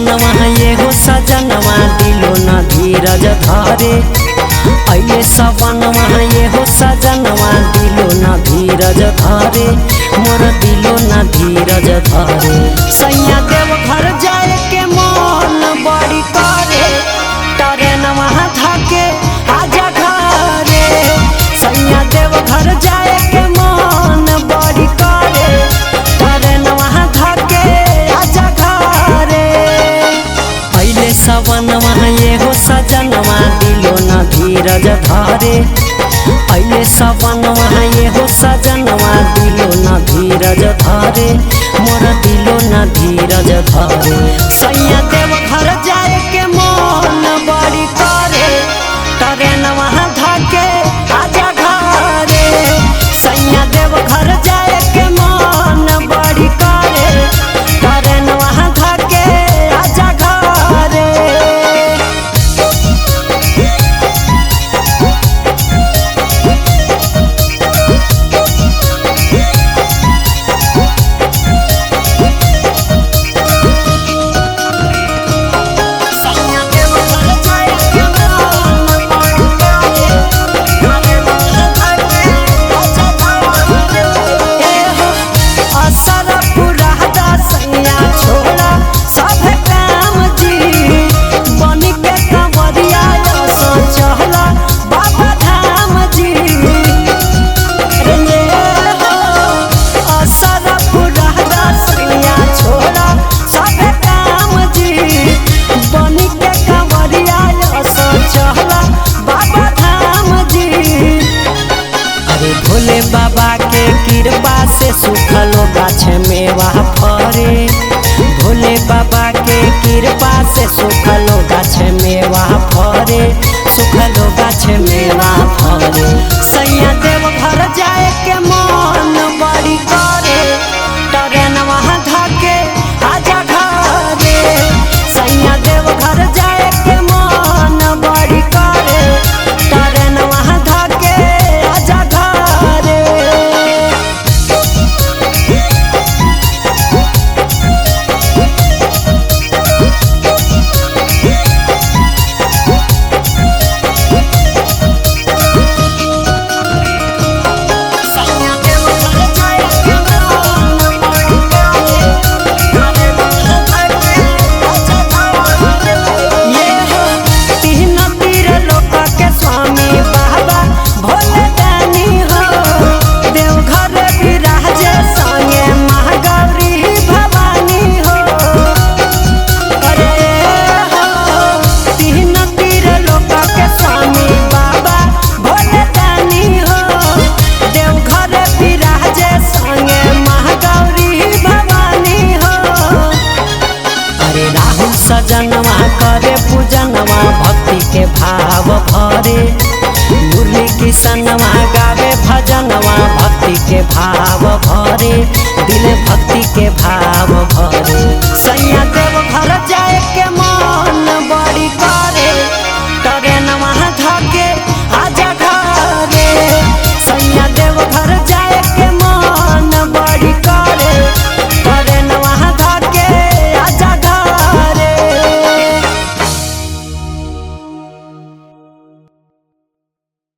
सवनवा ये हो सजनवा दिलो न धीरज धरे। अये सवनवा ये हो सजनवा दिलो न धीरज धरे। मोर दिलो न धीरज धरे। सैया देव घर जाए के मन बड़ी करे। ट्रेनवा धके आजा घरे। सैया देव घर जाए के मन बड़ी करे। ट्रेनवा धके आजा घरे। अइले सवनवा ये हो सजनवा दिलो न धीरज धरे। अइले सवनवा ये हो सजनवा दिलो न धीरज धरे। मोर दिलो न धीरज धरे। सैया देव घर जाए के मन बड़ी करे। ट्रेनवा धके आजा घरे। सैया देव घर जाए के मन बड़ी करे। ट्रेनवा धके आजा घरे। भोले बाबा के कृपा से सुखलो गाछ मेवा फरे। भोले बाबा के कृपा से सुखलो गाछ मेवा फरे। सुखलो गाछ मेवा फरे। सैया देव घर जाए के मन बड़ी करे। ट्रेनवा धके आजा घरे। सैया देव घर जाए के मन बड़ी करे। ट्रेनवा धके आजा घरे। सजनवा करे पूजनवा भक्ति के भाव भरे। मुरली किसनवा गावे भजनवा भक्ति के भाव भरे। दिल भक्ति के भाव भरे। सैया देव घर जाए के